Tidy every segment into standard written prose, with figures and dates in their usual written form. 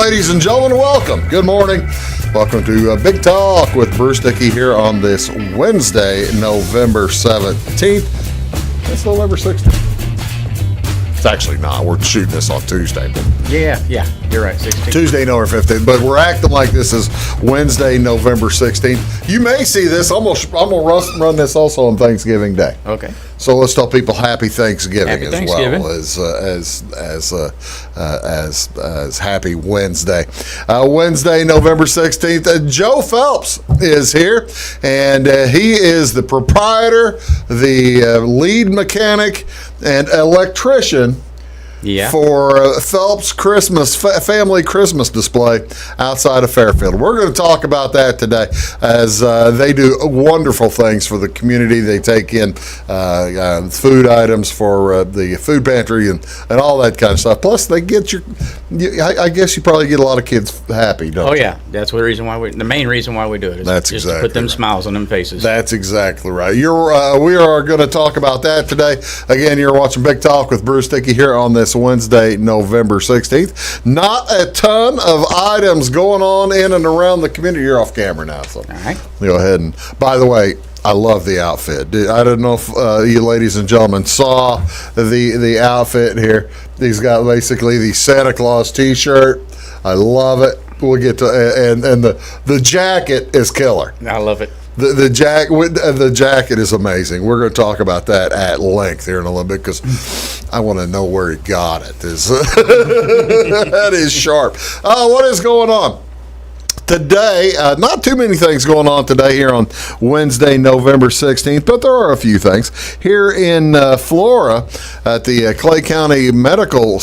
ladies and gentlemen, welcome. Good morning. Welcome to Big Talk with Bruce Dickey here on this Wednesday, November 17th. It's November 16th. It's actually not. We're shooting this on Tuesday. But Yeah, you're right, 16th. Tuesday, November 15th. But we're acting like this is Wednesday, November 16th. You may see this. I'm going to run this also on Thanksgiving Day. Okay. So let's tell people Happy Thanksgiving Happy as Happy Wednesday. Wednesday, November 16th. Joe Phelps is here, and he is the proprietor, the lead mechanic, and electrician for Phelps Christmas family Christmas display outside of Fairfield. We're going to talk about that today as they do wonderful things for the community. They take in food items for the food pantry and all that kind of stuff. Plus, they get I guess you probably get a lot of kids happy, don't you? Oh, yeah. That's the main reason why we do it. That's just exactly to put them smiles on them faces. That's exactly right. We are going to talk about that today. Again, you're watching Big Talk with Bruce Dickey here on this Wednesday, November 16th. Not a ton of items going on in and around the community. You're off camera now, so all right. Go ahead. And by the way, I love the outfit. I don't know if you ladies and gentlemen saw the outfit here. He's got basically the Santa Claus T-shirt. I love it. We'll get to and the jacket is killer. I love it. The jacket is amazing. We're going to talk about that at length here in a little bit because I want to know where he got it. That is sharp. What is going on today? Not too many things going on today here on Wednesday, November 16th, but there are a few things. Here in Flora at the Clay County Medical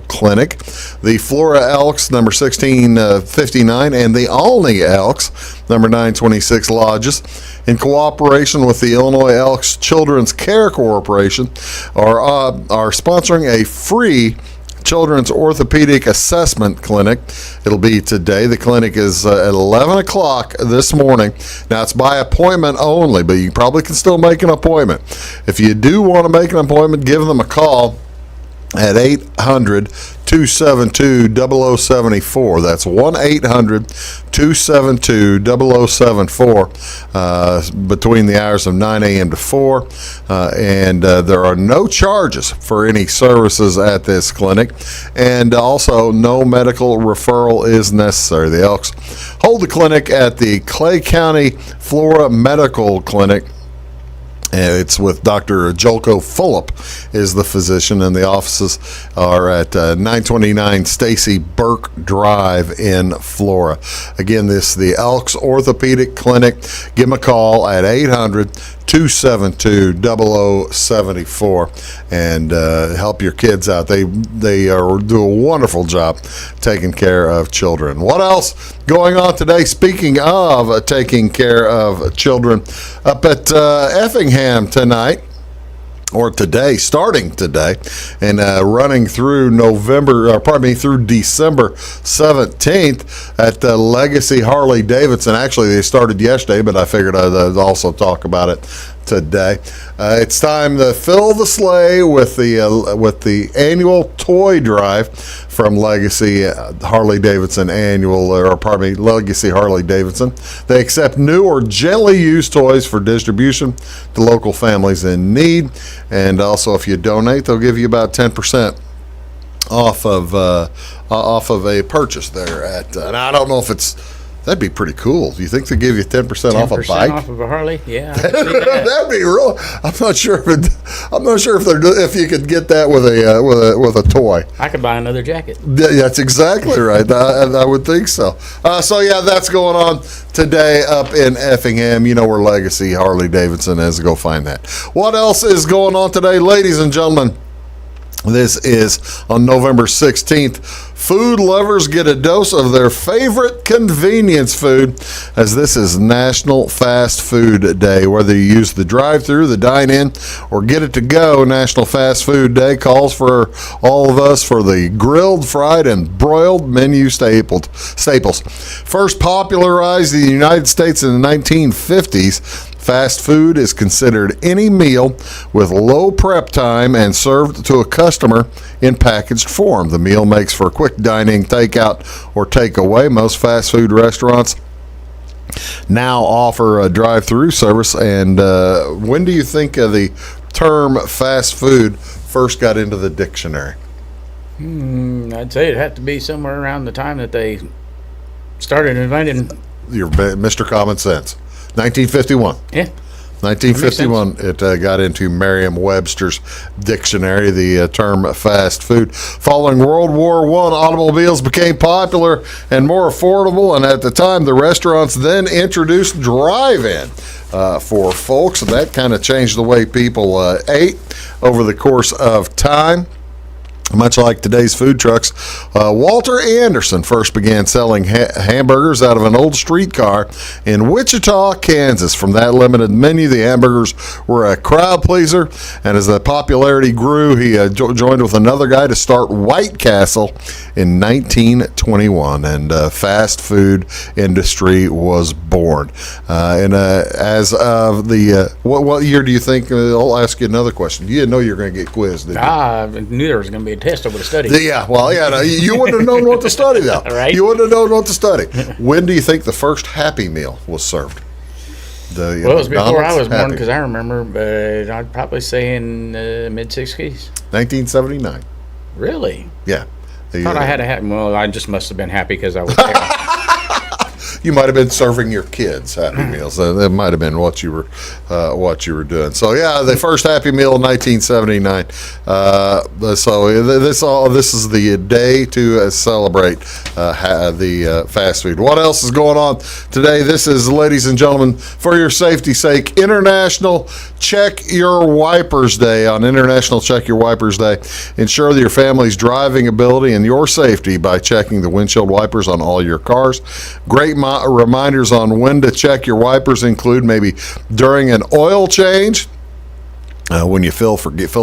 Clinic, the Flora Elks number 1659 and the Alney Elks number 926 lodges, in cooperation with the Illinois Elks Children's Care Corporation, are sponsoring a free Children's Orthopedic Assessment Clinic. It'll be today. The clinic is at 11 o'clock this morning. Now, it's by appointment only, but you probably can still make an appointment. If you do want to make an appointment, give them a call at 800-272-0074. That's 1-800-272-0074 between the hours of 9 a.m. to 4. And there are no charges for any services at this clinic. And also, no medical referral is necessary. The Elks hold the clinic at the Clay County Flora Medical Clinic. It's with Dr. Jolko Fulop is the physician, and the offices are at 929 Stacy Burke Drive in Flora. Again, this is the Elks Orthopedic Clinic. Give them a call at 800-272-0074 and help your kids out. They do a wonderful job taking care of children. What else going on today? Speaking of taking care of children, up at Effingham tonight, or today, starting today, and running through through December 17th at Legacy Harley Davidson. Actually, they started yesterday, but I figured I'd also talk about it today. It's time to fill the sleigh with the annual toy drive from Legacy Harley Davidson Legacy Harley Davidson. They accept new or gently used toys for distribution to local families in need, and also if you donate, they'll give you about 10% off of a purchase there at. And I don't know if that'd be pretty cool. Do you think they give you 10% off a bike? 10% off of a Harley? Yeah. That'd be real. I'm not sure if you could get that with a toy. I could buy another jacket. Yeah, that's exactly right. I would think so. That's going on today up in Effingham. You know where Legacy Harley Davidson is. Go find that. What else is going on today, ladies and gentlemen? This is on November 16th. Food lovers get a dose of their favorite convenience food, as this is National Fast Food Day. Whether you use the drive-thru, the dine-in, or get it to go, National Fast Food Day calls for all of us for the grilled, fried, and broiled menu staples. First popularized in the United States in the 1950s, Fast food is considered any meal with low prep time and served to a customer in packaged form. The meal makes for quick dining, takeout, or takeaway. Most fast food restaurants now offer a drive-through service. And when do you think the term fast food first got into the dictionary? I'd say it'd have to be somewhere around the time that they started inventing. Your Mr. Common Sense. 1951. Yeah. 1951, it got into Merriam-Webster's dictionary, the term fast food. Following World War I, automobiles became popular and more affordable, and at the time, the restaurants then introduced drive-in for folks, and that kind of changed the way people ate over the course of time. Much like today's food trucks, Walter Anderson first began selling hamburgers out of an old streetcar in Wichita, Kansas. From that limited menu, the hamburgers were a crowd pleaser, and as the popularity grew, he joined with another guy to start White Castle in 1921, and fast food industry was born. As of the what year do you think? I'll ask you another question. You didn't know you were going to get quizzed, did you? I knew there was going to be a test over the study. Yeah, well, yeah, no, you wouldn't have known what to study, though. Right? You wouldn't have known what to study. When do you think the first Happy Meal was served? Well, it was before I was born, Happy. because I remember, but I'd probably say in mid-60s. 1979. Really? Yeah. Thought I had a happy. Well, I just must have been happy because I was there. You might have been serving your kids Happy Meals. That might have been what you were doing. So yeah, the first Happy Meal in 1979. So this is the day to celebrate the fast food. What else is going on today? This is, ladies and gentlemen, for your safety's sake, International Check Your Wipers Day. On International Check Your Wipers Day, ensure that your family's driving ability and your safety by checking the windshield wipers on all your cars. Great reminders on when to check your wipers include maybe during an oil change, when you fill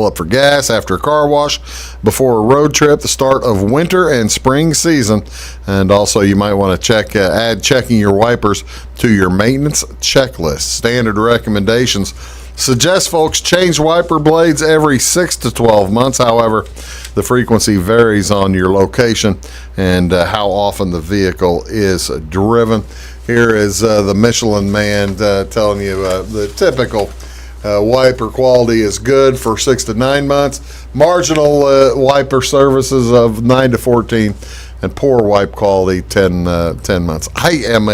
up for gas, after a car wash, before a road trip, the start of winter and spring season, and also you might want to add checking your wipers to your maintenance checklist. Standard recommendations suggest folks change wiper blades every 6 to 12 months. However, the frequency varies on your location and how often the vehicle is driven. Here is the Michelin man telling you the typical wiper quality is good for 6 to 9 months. Marginal wiper services of 9 to 14, and poor wipe quality 10 months. I am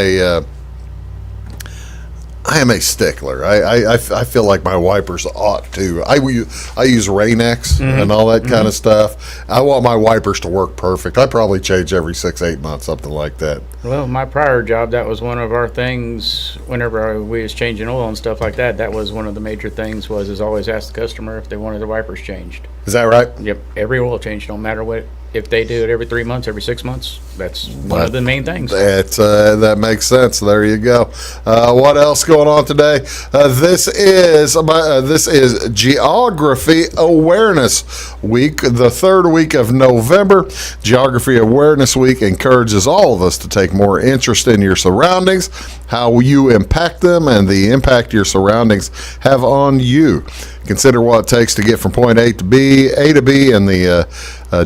a stickler. I feel like my wipers ought to. I use Rain-X and all that kind of stuff. I want my wipers to work perfect. I probably change every 6-8 months, something like that. Well, my prior job, that was one of our things. Whenever we was changing oil and stuff like that, that was one of the major things. Was always ask the customer if they wanted the wipers changed. Is that right? Yep, every oil change, no matter what. If they do it every 3 months, every 6 months, that's one of the main things. That makes sense. There you go. What else going on today? This is Geography Awareness Week, the third week of November. Geography Awareness Week encourages all of us to take more interest in your surroundings, how you impact them, and the impact your surroundings have on you. Consider what it takes to get from point A to B in the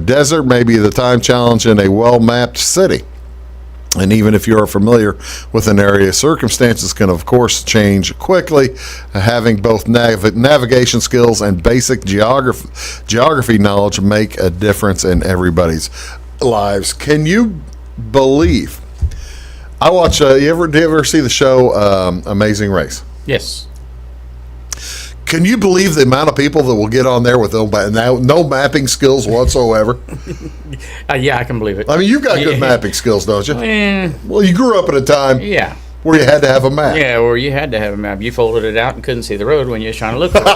desert, maybe the time challenge in a well-mapped city. And even if you're familiar with an area, circumstances can, of course, change quickly. Having both navigation skills and basic geography knowledge make a difference in everybody's lives. Can you believe? I watch. Do you ever see the show Amazing Race? Yes. Can you believe the amount of people that will get on there with no mapping skills whatsoever? Yeah, I can believe it. I mean, you've got good mapping skills, don't you? Eh, Well, you grew up at a time where you had to have a map. yeah, or you had to have a map. You folded it out and couldn't see the road when you was trying to look for it.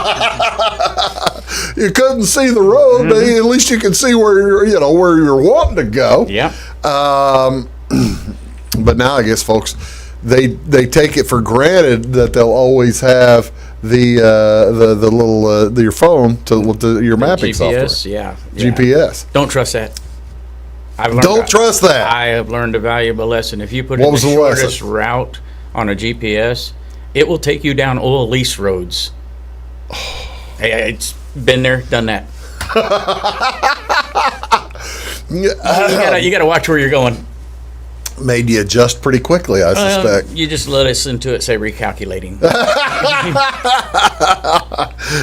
You couldn't see the road, but at least you can see where you're wanting to go. Yeah. But now I guess folks, they take it for granted that they'll always have the little your phone to your mapping GPS, software. yeah. GPS. Don't trust that. Don't trust that. I have learned a valuable lesson. If you put What in was the the shortest lesson? route on a GPS It will take you down oil lease roads. Hey, it's been there, done that. You gotta watch where you're going. Made you adjust pretty quickly, I suspect. You just listen to it say recalculating.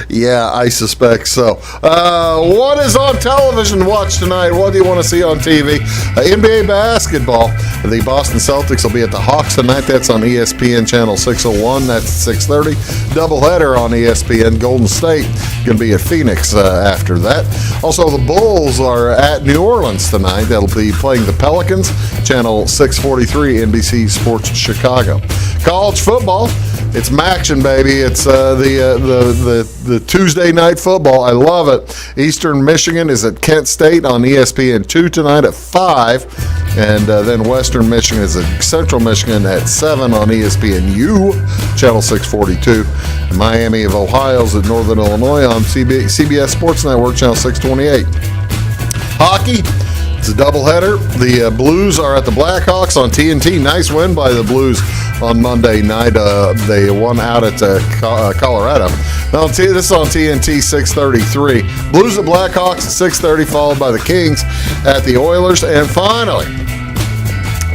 Yeah, I suspect so. What is on television to watch tonight? What do you want to see on TV? NBA basketball. The Boston Celtics will be at the Hawks tonight. That's on ESPN Channel 601. That's 6:30. Doubleheader on ESPN. Golden State going to be at Phoenix after that. Also, the Bulls are at New Orleans tonight. They'll be playing the Pelicans. Channel 643, NBC Sports Chicago. College football. It's Maction, baby. It's the Tuesday night football. I love it. Eastern Michigan is at Kent State on ESPN2 tonight at 5. And then Western Michigan is at Central Michigan at 7 on ESPNU, Channel 642. And Miami of Ohio is at Northern Illinois on CBS Sports Network, Channel 628. Hockey. It's a doubleheader. The Blues are at the Blackhawks on TNT. Nice win by the Blues on Monday night. They won out at Colorado. Now, this is on TNT 6:33. Blues at Blackhawks at 6:30, followed by the Kings at the Oilers. And finally,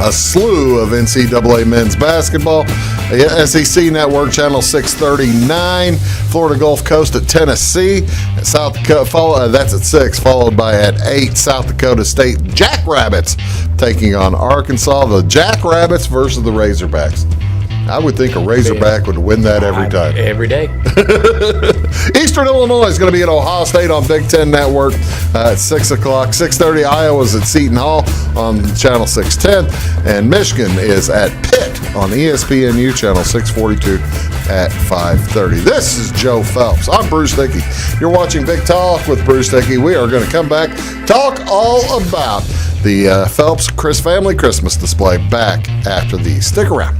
a slew of NCAA men's basketball. SEC Network, Channel 639. Florida Gulf Coast at Tennessee. South Dakota, that's at 6, followed by at 8, South Dakota State Jackrabbits taking on Arkansas. The Jackrabbits versus the Razorbacks. I would think a Razorback would win that every time. Every day. Eastern Illinois is going to be at Ohio State on Big Ten Network at 6 o'clock. 6:30, Iowa's at Seton Hall on Channel 610. And Michigan is at Pitt on ESPNU Channel 642 at 5:30. This is Joe Phelps. I'm Bruce Dickey. You're watching Big Talk with Bruce Dickey. We are going to come back, talk all about the Phelps family Christmas display back after these. Stick around.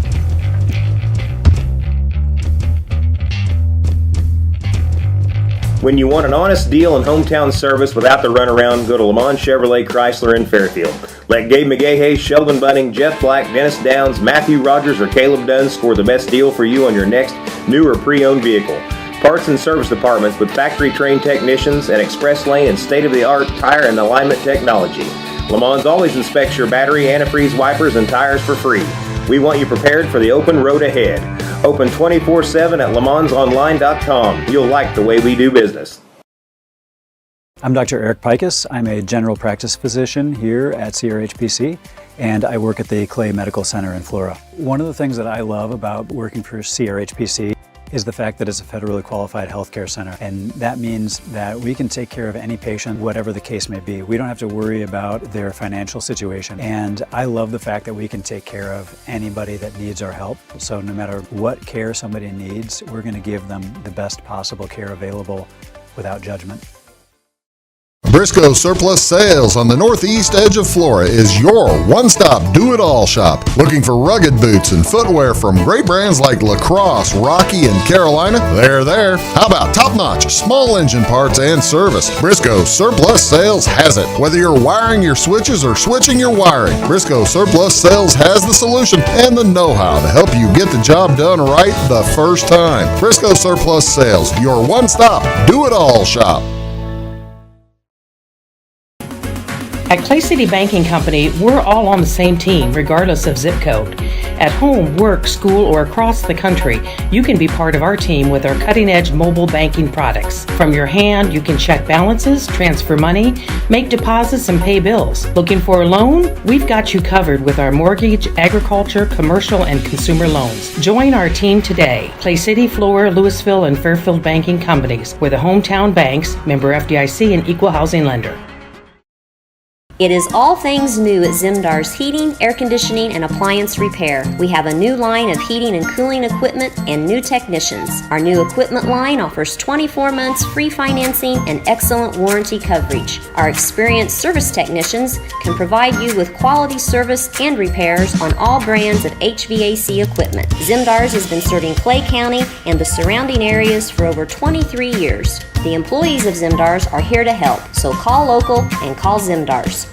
When you want an honest deal and hometown service without the runaround, go to Le Mans Chevrolet Chrysler in Fairfield. Let Gabe McGahey, Sheldon Bunning, Jeff Black, Dennis Downs, Matthew Rogers, or Caleb Dunn score the best deal for you on your next new or pre-owned vehicle. Parts and service departments with factory-trained technicians and express lane and state-of-the-art tire and alignment technology. Le Mans always inspects your battery, antifreeze, wipers, and tires for free. We want you prepared for the open road ahead. Open 24/7 at lemansonline.com. You'll like the way we do business. I'm Dr. Eric Pikus. I'm a general practice physician here at CRHPC, and I work at the Clay Medical Center in Flora. One of the things that I love about working for CRHPC is the fact that it's a federally qualified healthcare center. And that means that we can take care of any patient, whatever the case may be. We don't have to worry about their financial situation. And I love the fact that we can take care of anybody that needs our help. So no matter what care somebody needs, we're going to give them the best possible care available without judgment. Briscoe Surplus Sales on the northeast edge of Flora is your one-stop do-it-all shop. Looking for rugged boots and footwear from great brands like Lacrosse, Rocky, and Carolina? They're there. How about top-notch small engine parts and service? Briscoe Surplus Sales has it. Whether you're wiring your switches or switching your wiring, Briscoe Surplus Sales has the solution and the know-how to help you get the job done right the first time. Briscoe Surplus Sales, your one-stop do-it-all shop. At Clay City Banking Company, we're all on the same team, regardless of zip code. At home, work, school, or across the country, you can be part of our team with our cutting-edge mobile banking products. From your hand, you can check balances, transfer money, make deposits, and pay bills. Looking for a loan? We've got you covered with our mortgage, agriculture, commercial, and consumer loans. Join our team today. Clay City, Flora, Louisville, and Fairfield Banking Companies. We're the hometown banks, member FDIC, and equal housing lender. It is all things new at Zimdar's Heating, Air Conditioning, and Appliance Repair. We have a new line of heating and cooling equipment and new technicians. Our new equipment line offers 24 months free financing and excellent warranty coverage. Our experienced service technicians can provide you with quality service and repairs on all brands of HVAC equipment. Zimdar's has been serving Clay County and the surrounding areas for over 23 years. The employees of Zimdar's are here to help, so call local and call Zimdar's.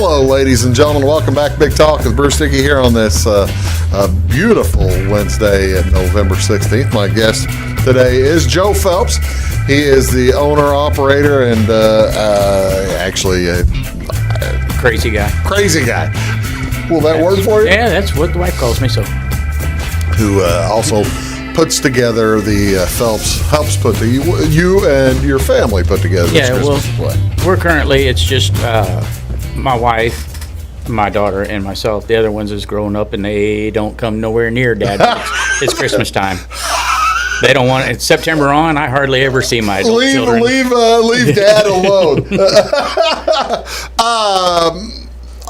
Hello, ladies and gentlemen. Welcome back to Big Talk with Bruce Dickey here on this beautiful Wednesday, November 16th. My guest today is Joe Phelps. He is the owner, operator, and actually Crazy guy. crazy guy. Will that work for you? Yeah, that's what the wife calls me. So Who also puts together the helps put you and your family put together this Christmas display. we're currently, it's just my wife, my daughter, and myself. The other ones is grown up and they don't come nowhere near Dad. It's Christmas time. They don't want it. It's September on. I hardly ever see my adult children. Leave Dad alone.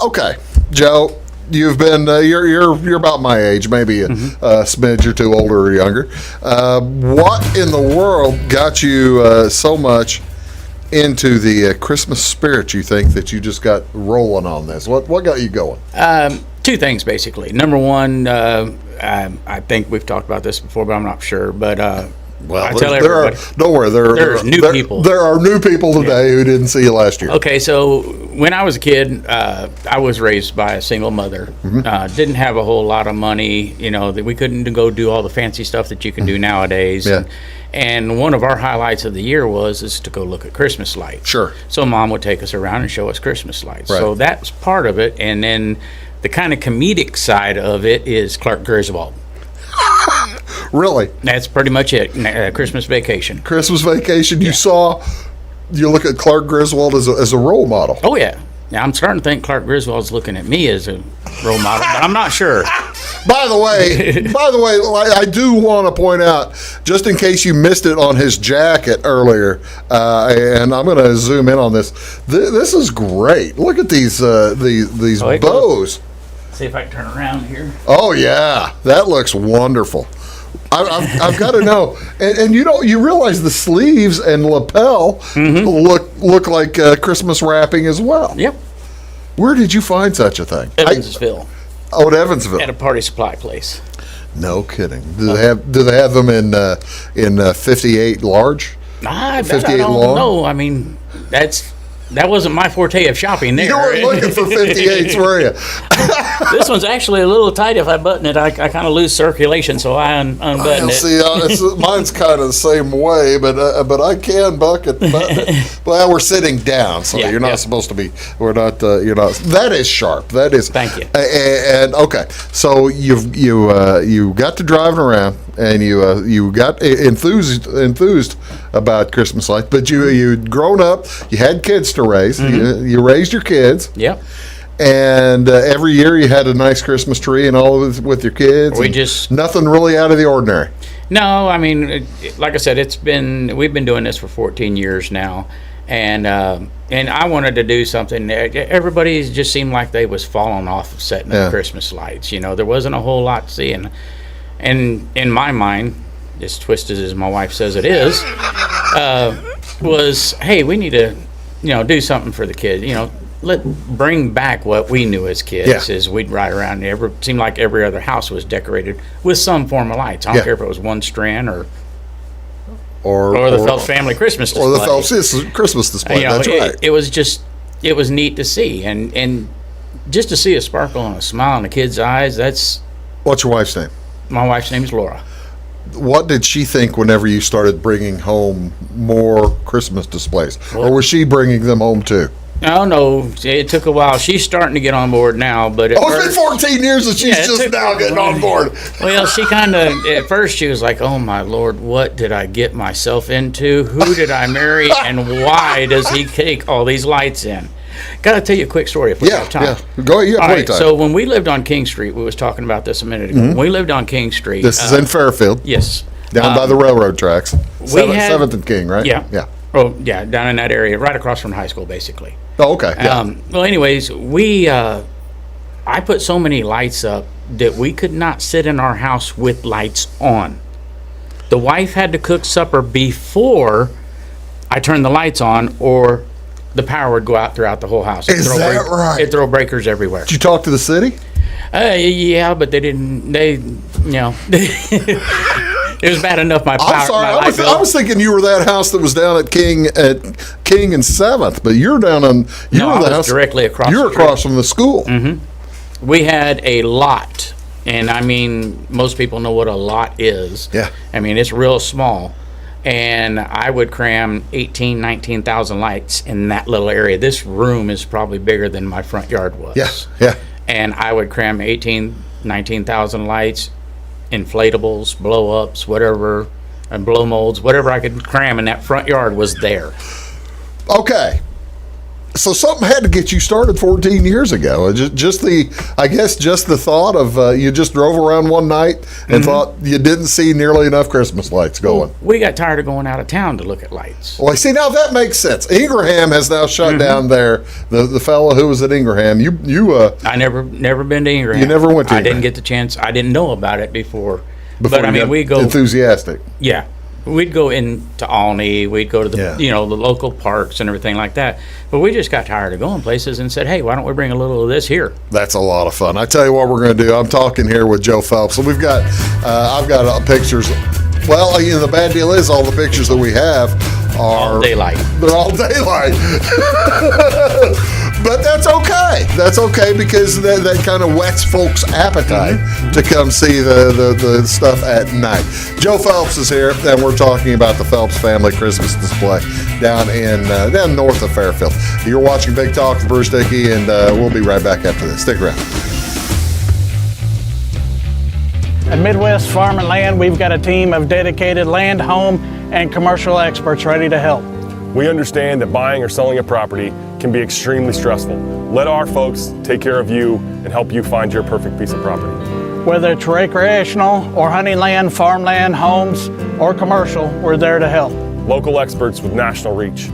Okay, Joe. You've been you're about my age, maybe a smidge or two older or younger. What in the world got you so much into the Christmas spirit? You think that you just got rolling on this? What got you going? Two things basically. Number one, I think we've talked about this before, but I'm not sure. But I tell everybody, don't worry. there's new people. There are new people today who didn't see you last year. Okay, so when I was a kid, I was raised by a single mother. Didn't have a whole lot of money. You know, that we couldn't go do all the fancy stuff that you can do nowadays. Yeah. And one of our highlights of the year is to go look at Christmas lights. Sure. So Mom would take us around and show us Christmas lights. Right. So that was part of it. And then the kind of comedic side of it is Clark Griswold. Really? That's pretty much it. Christmas Vacation. Christmas Vacation. You look at Clark Griswold as a role model. Oh, yeah. Now, I'm starting to think Clark Griswold's looking at me as a role model, but I'm not sure. By the way, I do want to point out, just in case you missed it on his jacket earlier, and I'm going to zoom in on this. This is great. Look at these bows. See if I can turn around here. Oh yeah, that looks wonderful. I've got to know, and you realize the sleeves and lapel look like Christmas wrapping as well. Yep. Where did you find such a thing? Evansville. At Evansville. At a party supply place. No kidding. Do they have them in 58 large? I 58 don't long? know. I mean, that wasn't my forte of shopping there. You weren't looking for 58s, were you? This one's actually a little tight. If I button it, I kind of lose circulation, so I unbutton it. See, mine's kind of the same way, but I can button it. Well, we're sitting down, so you're not supposed to be. We're not. You're not. That is sharp. That is. Thank you. And okay, so you got to driving around, and you got enthused about Christmas lights, but you'd grown up. You had kids to raise. You raised your kids. Yep. And every year you had a nice Christmas tree and all of it with your kids. Nothing really out of the ordinary. No, I mean, like I said, we've been doing this for 14 years now, and I wanted to do something. Everybody just seemed like they was falling off of setting up Christmas lights. You know, there wasn't a whole lot to see, and in my mind, as twisted as my wife says it is, was, hey, we need to, do something for the kids. Bring back what we knew as kids. Is we'd ride around and it seemed like every other house was decorated with some form of lights. I don't care if it was one strand or the Phelps family Christmas display. Or the Phelps Christmas display. That's right. It was neat to see, and just to see a sparkle and a smile in the kids' eyes. What's your wife's name? My wife's name is Laura. What did she think whenever you started bringing home more Christmas displays? Or was she bringing them home too? No, it took a while. She's starting to get on board now, but it's been 14 years and she's just now getting on board. Well, she kind of, at first she was like, oh my Lord, what did I get myself into? Who did I marry? And why does he take all these lights in? Got to tell you a quick story if we have time. Yeah, go ahead. All right, so when we lived on King Street, we was talking about this a minute ago. When we lived on King Street. This is in Fairfield. Yes. Down by the railroad tracks. 7th and King, right? Yeah. Yeah. Oh, yeah, down in that area, right across from high school, basically. Oh, okay. Yeah. Well, anyways, I put so many lights up that we could not sit in our house with lights on. The wife had to cook supper before I turned the lights on, or the power would go out throughout the whole house. Is that right? It'd throw breakers everywhere. Did you talk to the city? Yeah, but they didn't. They It was bad enough my I'm sorry. my light bill. I was thinking you were that house that was down at King and 7th, but you're down on. I was directly across. You're the street. across from the school. Mm-hmm. We had a lot, and I mean, most people know what a lot is. Yeah. I mean, it's real small, and I would cram 19,000 lights in that little area. This room is probably bigger than my front yard was. Yeah. And I would cram 19,000 lights, inflatables, blow-ups, whatever, and blow molds, whatever I could cram in that front yard was there. Okay. So something had to get you started 14 years ago. Just the thought of you just drove around one night and thought you didn't see nearly enough Christmas lights going. We got tired of going out of town to look at lights. Well, see, now that makes sense. Ingraham has now shut down there. The fellow who was at Ingraham, I never been to Ingraham. You never went to I Ingraham. didn't get the chance. I didn't know about it before. But I you mean, got we go enthusiastic. Yeah, we'd go into Alney. We'd go to the the local parks and everything like that. But we just got tired of going places and said, hey, why don't we bring a little of this here? That's a lot of fun. I tell you what we're going to do. I'm talking here with Joe Phelps. So we've got, I've got pictures. Well, the bad deal is all the pictures that we have are all daylight. They're all daylight. But that's okay. That's okay because that kind of whets folks' appetite to come see the stuff at night. Joe Phelps is here, and we're talking about the Phelps family Christmas display down north of Fairfield. You're watching Big Talk with Bruce Dickey, and we'll be right back after this. Stick around. At Midwest Farm and Land, we've got a team of dedicated land, home, and commercial experts ready to help. We understand that buying or selling a property can be extremely stressful. Let our folks take care of you and help you find your perfect piece of property. Whether it's recreational or hunting land, farmland, homes, or commercial, we're there to help. Local experts with national reach.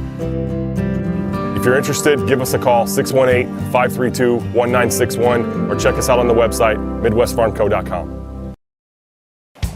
If you're interested, give us a call, 618-532-1961, or check us out on the website, midwestfarmco.com.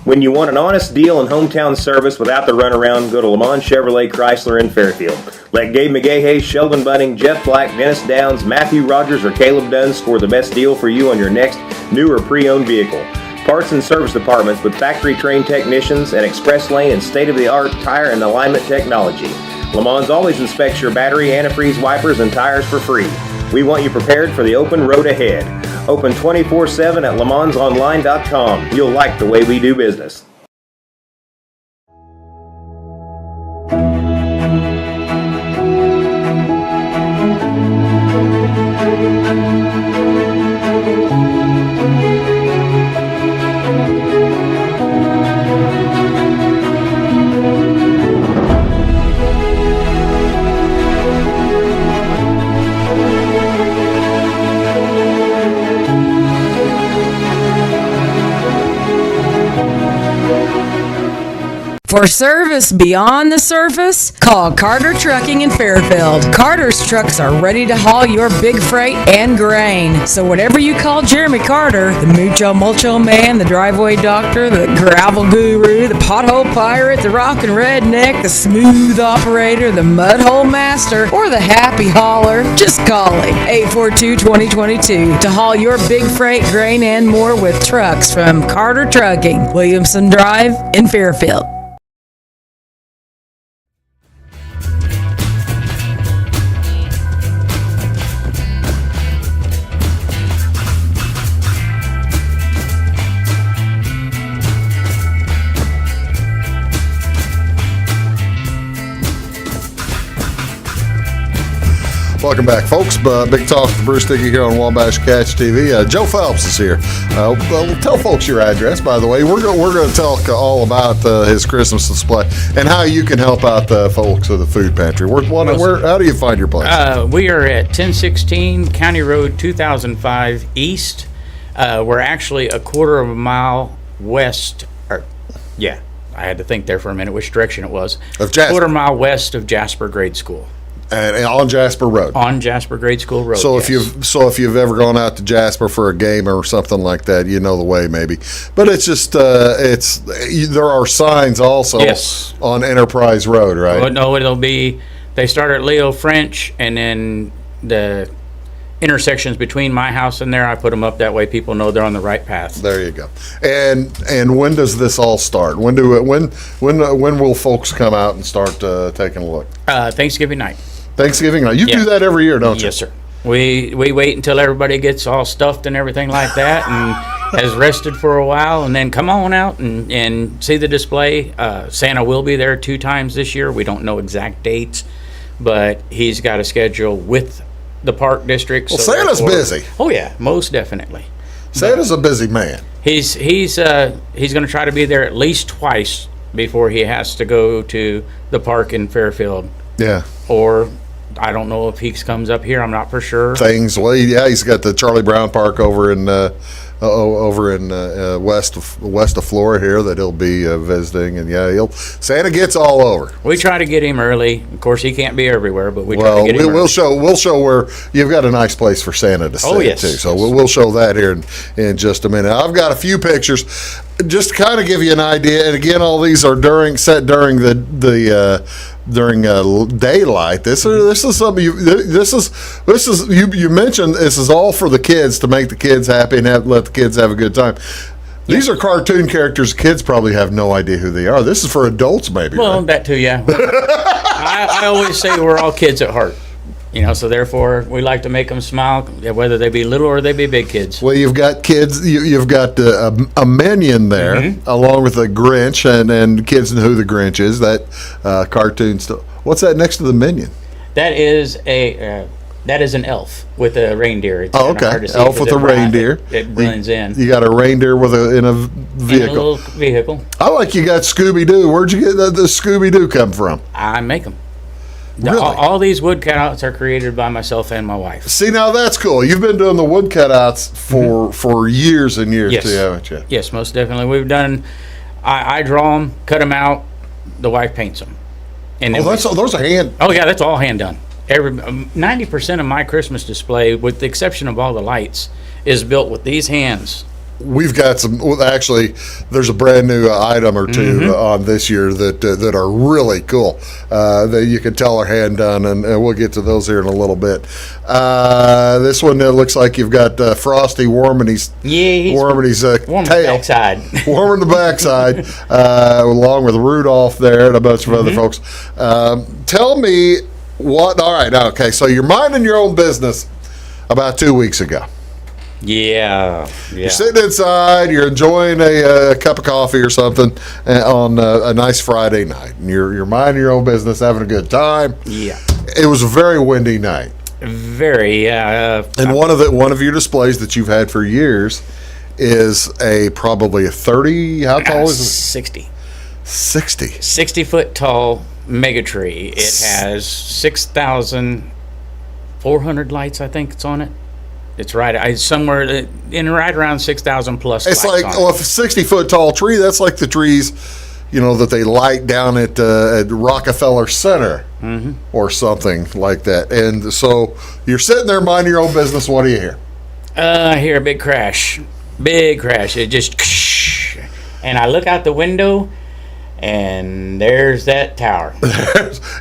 When you want an honest deal and hometown service without the runaround, go to Lamont Chevrolet Chrysler in Fairfield. Let Gabe McGahey, Sheldon Bunning, Jeff Black, Dennis Downs, Matthew Rogers, or Caleb Dunn score the best deal for you on your next new or pre-owned vehicle. Parts and service departments with factory-trained technicians and express lane and state-of-the-art tire and alignment technology. Lamont's always inspects your battery, antifreeze, wipers, and tires for free. We want you prepared for the open road ahead. Open 24/7 at LeMansOnline.com. You'll like the way we do business. For service beyond the surface, call Carter Trucking in Fairfield. Carter's trucks are ready to haul your big freight and grain. So whatever you call Jeremy Carter, the Mucho Mulcho Man, the driveway doctor, the gravel guru, the pothole pirate, the rockin' redneck, the smooth operator, the mudhole master, or the happy hauler, just call him. 842-2022 to haul your big freight, grain, and more with trucks from Carter Trucking, Williamson Drive in Fairfield. Welcome back, folks. Big Talk with Bruce Dickey here on Wabash Catch TV. Joe Phelps is here. Tell folks your address, by the way. We're going to talk all about his Christmas display and how you can help out the folks of the food pantry. How do you find your place? We are at 1016 County Road 2005 East. We're actually a quarter of a mile west. I had to think there for a minute which direction it was. Of Jasper. Quarter mile west of Jasper Grade School. And on Jasper Road. On Jasper Grade School Road. So yes. if you've ever gone out to Jasper for a game or something like that, you know the way maybe. But it's just there are signs also on Enterprise Road, right? No, it'll be. They start at Leo French, and then intersections between my house and there, I put them up that way people know they're on the right path. There you go. And when does this all start? When will folks come out and start taking a look? Thanksgiving night. Thanksgiving night. You do that every year, don't you? Yes, sir. We wait until everybody gets all stuffed and everything like that and has rested for a while, and then come on out and see the display. Santa will be there 2 times this year. We don't know exact dates, but he's got a schedule with the park district. Well, Santa's busy. Oh yeah, most definitely. Santa's a busy man. He's going to try to be there at least twice before he has to go to the park in Fairfield. Yeah. Or I don't know if he comes up here. I'm not for sure. Well, yeah, he's got the Charlie Brown Park over in west of Florida here that he'll be visiting, and Santa gets all over. We try to get him early. Of course, he can't be everywhere, but we try to get him early. We'll show where you've got a nice place for Santa to stay too. So we'll show that here in just a minute. I've got a few pictures just to kind of give you an idea. And again, all these are set during during daylight. This is something you mentioned. This is all for the kids, to make the kids happy and let the kids have a good time. These are cartoon characters. Kids probably have no idea who they are. This is for adults, maybe. Well, right? That too, yeah. I always say we're all kids at heart. So therefore we like to make them smile, whether they be little or they be big kids. Well, you've got kids. You've got a minion there, along with the Grinch, and kids know who the Grinch is. That cartoon still. What's that next to the minion? That is an elf with a reindeer. It's okay. Hard to see Elf with a reindeer. It blends in. You got a reindeer in a vehicle. In a little vehicle. I like you got Scooby Doo. Where'd you get the Scooby Doo come from? I make them. Really? All these wood cutouts are created by myself and my wife. See, now that's cool. You've been doing the wood cutouts for years and years, too, haven't you? Yes, most definitely. We've done. I draw them, cut them out. The wife paints them. And those are hand. Oh yeah, that's all hand done. 90% of my Christmas display, with the exception of all the lights, is built with these hands. We've got some. Actually, there's a brand new item or two on this year that are really cool. That you can tell are hand done, and we'll get to those here in a little bit. This one looks like you've got Frosty warming his tail, the backside, warming the backside, along with Rudolph there and a bunch of other folks. Tell me what. All right, okay. So you're minding your own business about 2 weeks ago. Yeah. You're sitting inside, you're enjoying a cup of coffee or something on a nice Friday night, and you're minding your own business, having a good time. Yeah. It was a very windy night. Very, yeah. And one of your displays that you've had for years is probably a 30. How tall is it? 60. 60 foot tall mega tree. It has 6,400 lights, I think it's on it. It's right somewhere right around 6,000 plus. It's like, if a 60-foot tall tree, that's like the trees, that they light down at Rockefeller Center or something like that. And so you're sitting there minding your own business. What do you hear? I hear a big crash. It just, and I look out the window, and there's that tower.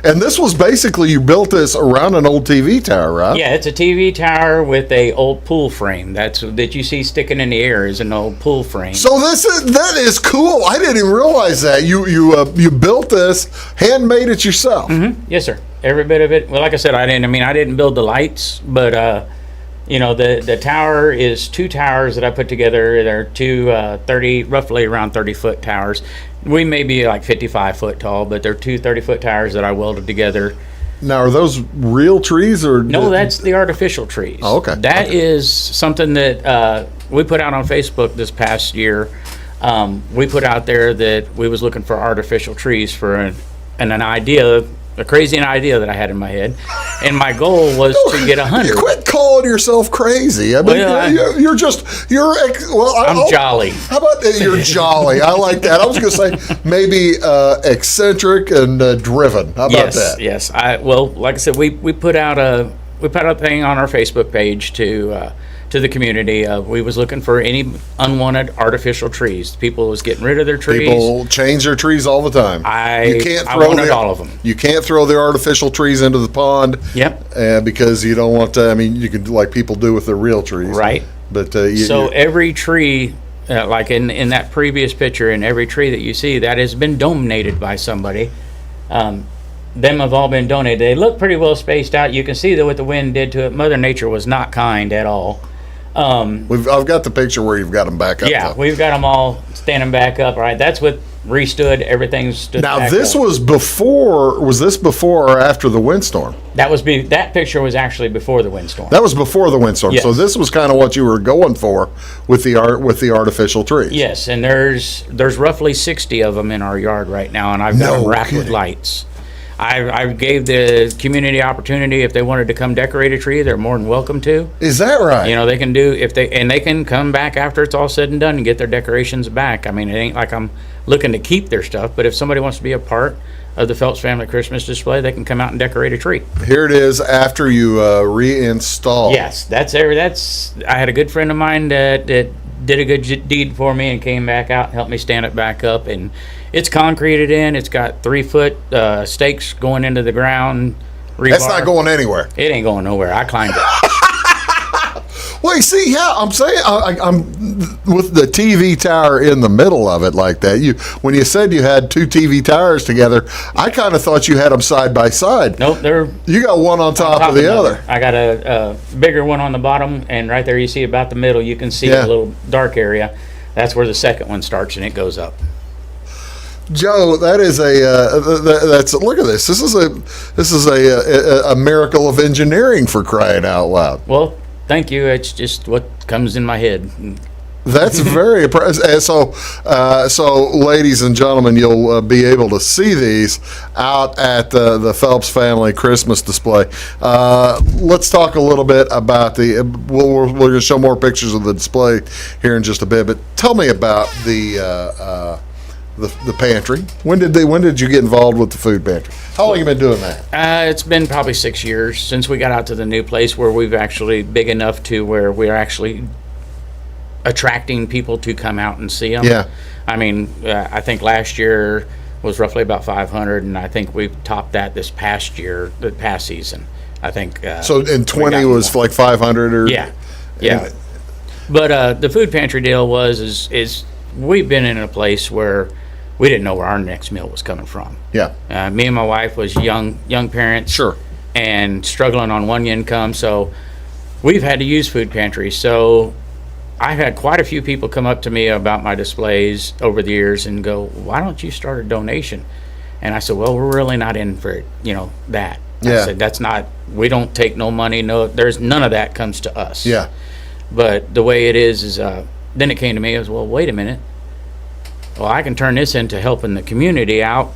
And this was basically, you built this around an old TV tower, right? Yeah, it's a TV tower with a old pool frame. That you see sticking in the air is an old pool frame. So that is cool. I didn't even realize that you built this, handmade it yourself. Yes, sir. Every bit of it. Well, like I said, I didn't build the lights, but the tower is 2 towers that I put together. They're 2 roughly around 30-foot towers. We may be like 55-foot tall, but they're 2 30-foot towers that I welded together. Now, are those real trees or? No, that's the artificial trees. Oh, okay. That is something that we put out on Facebook this past year. We put out there that we was looking for artificial trees for an idea. A crazy idea that I had in my head, and my goal was to get 100. Quit calling yourself crazy. I mean, I'm jolly. How about you're jolly? I like that. I was going to say maybe eccentric and driven. How about that? Yes. Like I said, we put out a thing on our Facebook page to to the community. We was looking for any unwanted artificial trees. People was getting rid of their trees. People change their trees all the time. I wanted all of them. You can't throw the artificial trees into the pond. Yep. Because you don't want to. I mean, you could, like people do with their real trees. Right. But every tree, like in that previous picture, and every tree that you see that has been donated by somebody. Them have all been donated. They look pretty well spaced out. You can see that what the wind did to it. Mother Nature was not kind at all. I've got the picture where you've got them back up. Yeah, we've got them all standing back up. Right, that's what restood. Everything stood. Now back this up. was before. Was this before or after the windstorm? That picture was actually before the windstorm. That was before the windstorm. Yes. So this was kind of what you were going for with the artificial trees. Yes, and there's roughly 60 of them in our yard right now, and I've got them wrapped with lights. I gave the community opportunity, if they wanted to come decorate a tree, they're more than welcome to. Is that right? You know, they can do they can come back after it's all said and done and get their decorations back. I mean, it ain't like I'm looking to keep their stuff, but if somebody wants to be a part of the Phelps family Christmas display, they can come out and decorate a tree. Here it is after you reinstall. Yes, I had a good friend of mine that did a good deed for me and came back out and helped me stand it back up, and it's concreted in. It's got 3-foot stakes going into the ground. Rebar. That's not going anywhere. It ain't going nowhere. I climbed it. Well, you see, yeah, I'm saying I'm with the TV tower in the middle of it like that. When you said you had two TV towers together, I kind of thought you had them side by side. Nope, you got one on top of the other. I got a bigger one on the bottom, and right there you see about the middle. You can see a little dark area. That's where the second one starts, and it goes up. Joe, that is that's look at this. This is a miracle of engineering, for crying out loud. Well, thank you. It's just what comes in my head. That's very impressive. So, ladies and gentlemen, you'll be able to see these out at the Phelps family Christmas display. Let's talk a little bit about we're going to show more pictures of the display here in just a bit. But tell me about the pantry. When did you get involved with the food pantry? How long have you been doing that? It's been probably 6 years since we got out to the new place, where we've actually big enough to where we're actually attracting people to come out and see them. Yeah. I mean, I think last year was roughly about 500, and I think we've topped that this past year, the past season. I think. So in 20 was like 500 or? Yeah. But the food pantry deal is we've been in a place where we didn't know where our next meal was coming from. Yeah. Me and my wife was young parents. Sure. And struggling on one income, so we've had to use food pantries. So I've had quite a few people come up to me about my displays over the years and go, "Why don't you start a donation?" And I said, "Well, we're really not in for it, that." Yeah. I said, "That's not. We don't take no money. No, there's none of that comes to us." Yeah. But the way it is then it came to me as well. Wait a minute. Well, I can turn this into helping the community out,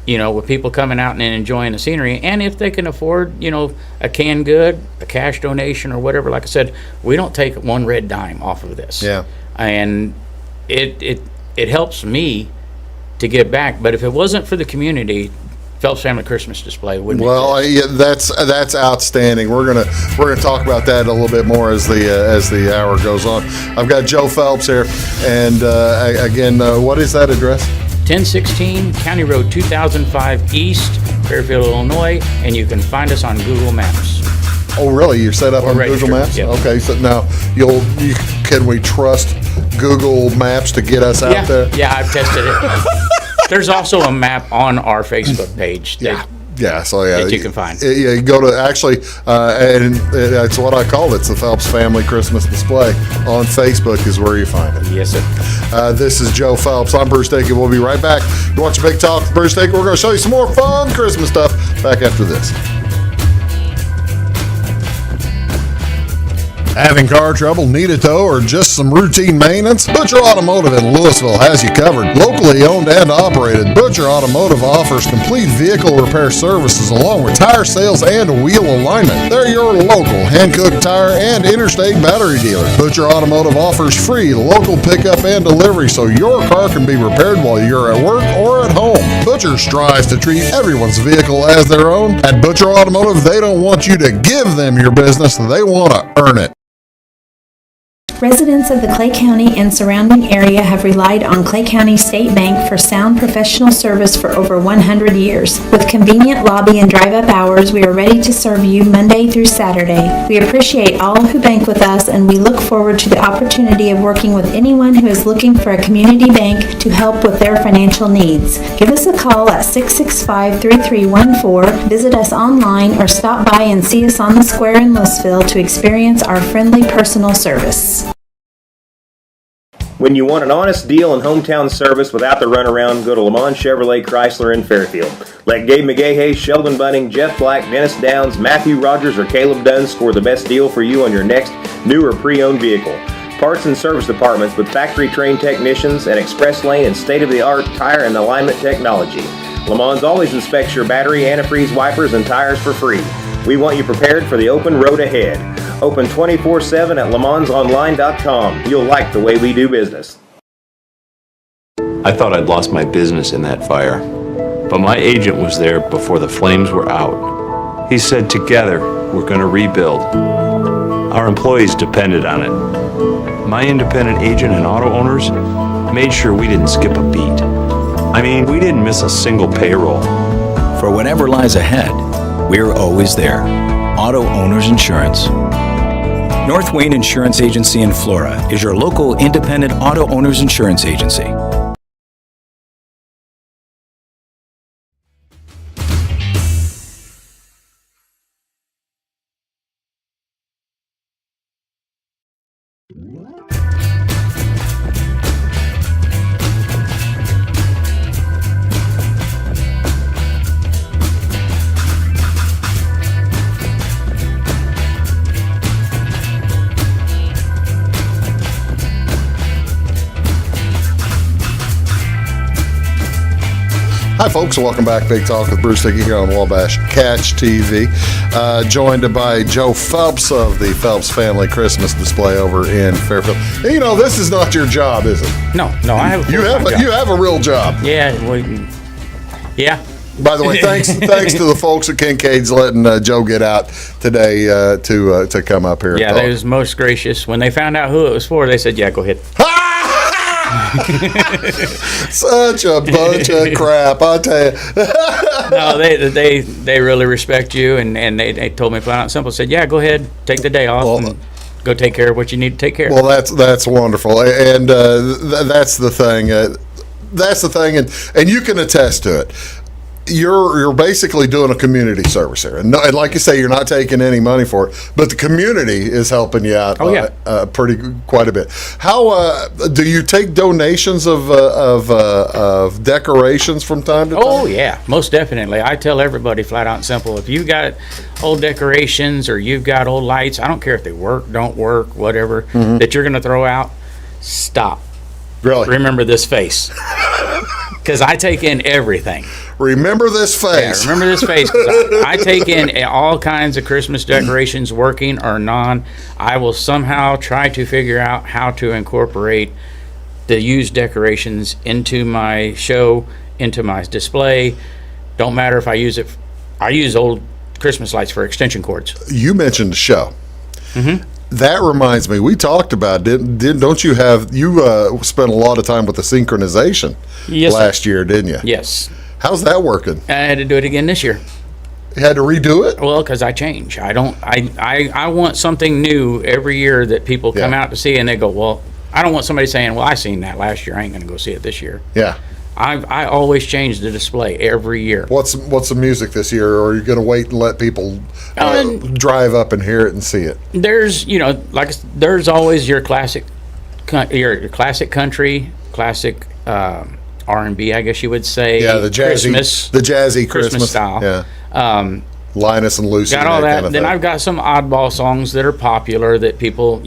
with people coming out and enjoying the scenery. And if they can afford, a canned good, a cash donation or whatever, like I said, we don't take one red dime off of this. Yeah. And it helps me to give back. But if it wasn't for the community, Phelps Family Christmas Display wouldn't exist. Yeah, that's outstanding. We're gonna talk about that a little bit more as the hour goes on. I've got Joe Phelps here, and again, what is that address? 1016 County Road 2005 East, Fairfield, Illinois, and you can find us on Google Maps. Oh, really? You're set up on registered, Google Maps? yep. Okay, so now can we trust Google Maps to get us out there? Yeah, I've tested it. There's also a map on our Facebook page. That you can find. Yeah, you go to and that's what I call it. It's the Phelps Family Christmas Display on Facebook is where you find it. Yes, sir. This is Joe Phelps. I'm Bruce Dickey. We'll be right back. You watch Big Talk with Bruce Dickey. We're going to show you some more fun Christmas stuff back after this. Having car trouble, need a tow, or just some routine maintenance? Butcher Automotive in Louisville has you covered. Locally owned and operated, Butcher Automotive offers complete vehicle repair services along with tire sales and wheel alignment. They're your local hand-cooked tire and interstate battery dealer. Butcher Automotive offers free local pickup and delivery so your car can be repaired while you're at work or at home. Butcher strives to treat everyone's vehicle as their own. At Butcher Automotive, they don't want you to give them your business, they want to earn it. Residents of the Clay County and surrounding area have relied on Clay County State Bank for sound professional service for over 100 years. With convenient lobby and drive-up hours, we are ready to serve you Monday through Saturday. We appreciate all who bank with us, and we look forward to the opportunity of working with anyone who is looking for a community bank to help with their financial needs. Give us a call at 665-3314, visit us online, or stop by and see us on the square in Louisville to experience our friendly personal service. When you want an honest deal and hometown service without the runaround, go to Lamont Chevrolet Chrysler in Fairfield. Let Gabe McGahey, Sheldon Bunning, Jeff Black, Dennis Downs, Matthew Rogers, or Caleb Dunn score the best deal for you on your next new or pre-owned vehicle. Parts and service departments with factory-trained technicians and express lane and state-of-the-art tire and alignment technology. Lamont always inspects your battery, antifreeze, wipers, and tires for free. We want you prepared for the open road ahead. Open 24/7 at LeMansOnline.com. You'll like the way we do business. I thought I'd lost my business in that fire, but my agent was there before the flames were out. He said, together, we're going to rebuild. Our employees depended on it. My independent agent and auto owners made sure we didn't skip a beat. I mean, we didn't miss a single payroll. For whatever lies ahead, we're always there. Auto Owners Insurance. North Wayne Insurance Agency in Flora is your local independent auto owners insurance agency. Hi, folks. Welcome back. Big Talk with Bruce Dickey here on Wabash Catch TV. Joined by Joe Phelps of the Phelps Family Christmas Display over in Fairfield. And, you know, this is not your job, is it? No, I have a you have a real job. Yeah, yeah. By the way, thanks to the folks at Kincaid's letting Joe get out today to come up here. Yeah, they was most gracious. When they found out who it was for, they said, "Yeah, go ahead." Such a bunch of crap, I tell you. No, they really respect you, and they told me flat out and simple, said, "Yeah, go ahead, take the day off and go take care of what you need to take care of." Well, that's wonderful, and that's the thing. That's the thing, and you can attest to it. You're basically doing a community service here, and like you say, you're not taking any money for it, but the community is helping you out quite a bit. How do you take donations of decorations from time to time? Oh yeah, most definitely. I tell everybody flat out and simple: if you got old decorations or you've got old lights, I don't care if they work, don't work, whatever, that you're going to throw out, stop. Really? Remember this face. Because I take in everything. Remember this face. Yeah, remember this face. 'Cause I take in all kinds of Christmas decorations, working or non. I will somehow try to figure out how to incorporate the used decorations into my show, into my display. Don't matter if I use it. I use old Christmas lights for extension cords. You mentioned the show. Mm-hmm. That reminds me, we talked about don't you spent a lot of time with the synchronization last year, didn't you? Yes. How's that working? I had to do it again this year. You had to redo it? Well, because I change. I want something new every year that people come out to see, and they go, well, I don't want somebody saying, well, I seen that last year, I ain't going to go see it this year. Yeah. I always change the display every year. What's the music this year, or are you going to wait and let people drive up and hear it and see it? There's there's always your classic country, classic R&B, I guess you would say. Yeah, the jazzy Christmas style. Yeah. Linus and Lucy. Got all that. Kind of then thing. I've got some oddball songs that are popular that people,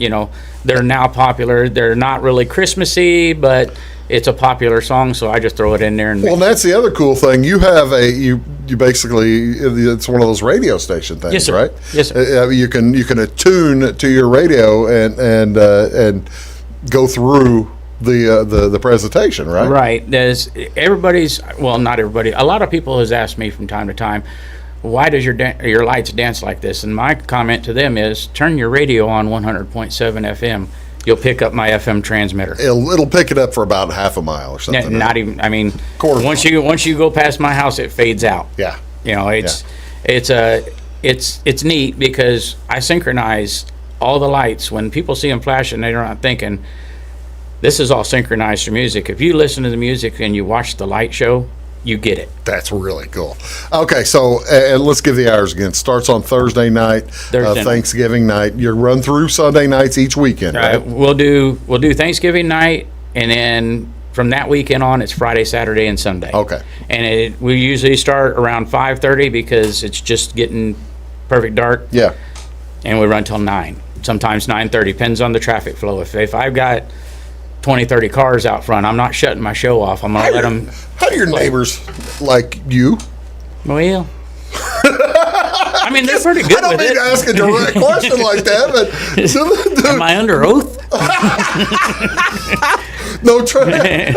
they're now popular. They're not really Christmassy, but it's a popular song, so I just throw it in there. And that's the other cool thing. You have you basically, it's one of those radio station things, yes, sir. right? Yes, sir. You can attune to your radio and go through the presentation, right? Right. There's not everybody. A lot of people has asked me from time to time, why does your lights dance like this? And my comment to them is, turn your radio on 100.7 FM. you'll pick up my FM transmitter. It'll pick it up for about half a mile or something. Not even. I mean, Quarter once you go past my house, it fades out. Yeah. It's neat because I synchronize all the lights. When people see them flashing, they're not thinking this is all synchronized to music. If you listen to the music and you watch the light show, you get it. That's really cool. Okay, so let's give the hours again. Starts on Thursday night, Thanksgiving night. You run through Sunday nights each weekend, right? We'll do Thanksgiving night, and then from that weekend on, it's Friday, Saturday, and Sunday. Okay. And we usually start around 5:30 because it's just getting perfect dark. Yeah. And we run till 9. Sometimes 9:30. Depends on the traffic flow. If I've got 20, 30 cars out front, I'm not shutting my show off. I'm going to let them... How do your neighbors like you? Well... I mean, they're pretty good with it. I don't mean to ask a direct question like that, but... Am I under oath? No try.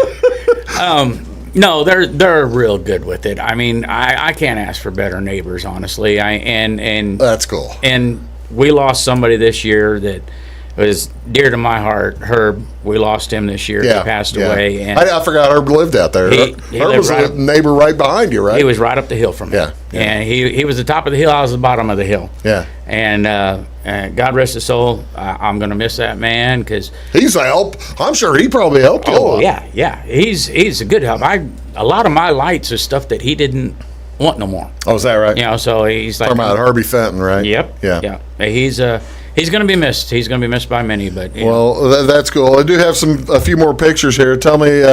No, they're real good with it. I mean, I can't ask for better neighbors, honestly. And that's cool. And we lost somebody this year that was dear to my heart. Herb, we lost him this year. Yeah, he passed away. And I forgot Herb lived out there. Herb was a neighbor right behind you, right? He was right up the hill from me. Yeah. And he was the top of the hill. I was the bottom of the hill. Yeah. And God rest his soul. I'm going to miss that man because he's a help. I'm sure he probably helped you. Oh yeah. He's a good help. A lot of my lights is stuff that he didn't want no more. Oh, is that right? You know, so he's like talking about Herbie Fenton, right? Yep. Yeah. He's going to be missed. He's going to be missed by many, but well, that's cool. I do have a few more pictures here. Tell me,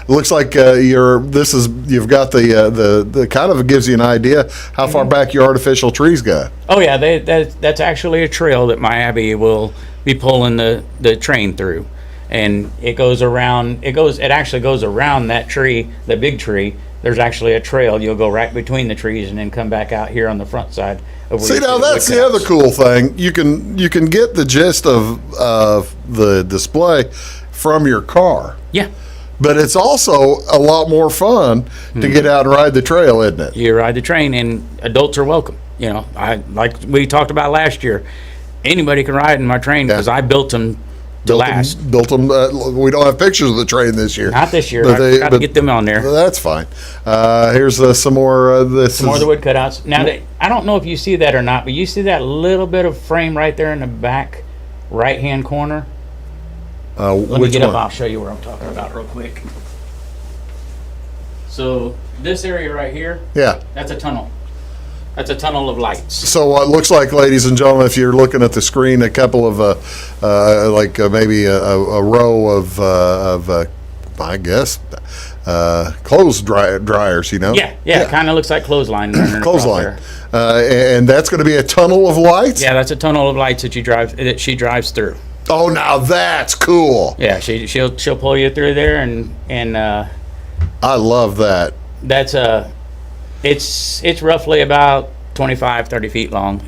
looks like you've got the kind of gives you an idea how far back your artificial trees go. Oh yeah, that's actually a trail that my Abbey will be pulling the train through, and it goes around. It actually goes around that tree, the big tree. There's actually a trail. You'll go right between the trees and then come back out here on the front side. See, now that's the other cool thing. You can get the gist of the display from your car. Yeah. But it's also a lot more fun to get out and ride the trail, isn't it? You ride the train, and adults are welcome. You know, like we talked about last year, anybody can ride in my train because I built them to last. Built them. We don't have pictures of the train this year. Not this year. I got to get them on there. That's fine. Here's some more. Some more of the wood cutouts. Now, I don't know if you see that or not, but you see that little bit of frame right there in the back right-hand corner? Let me get up. I'll show you where I'm talking about real quick. So this area right here, that's a tunnel. That's a tunnel of lights. So what looks like, ladies and gentlemen, if you're looking at the screen, a couple of maybe a row of I guess clothes dryers. You know. Yeah. It kind of looks like clothesline. Clothesline. And that's going to be a tunnel of lights. Yeah, that's a tunnel of lights that she drives through. Oh, now that's cool. Yeah, she'll pull you through there and. I love that. That's It's roughly about 25, 30 feet long.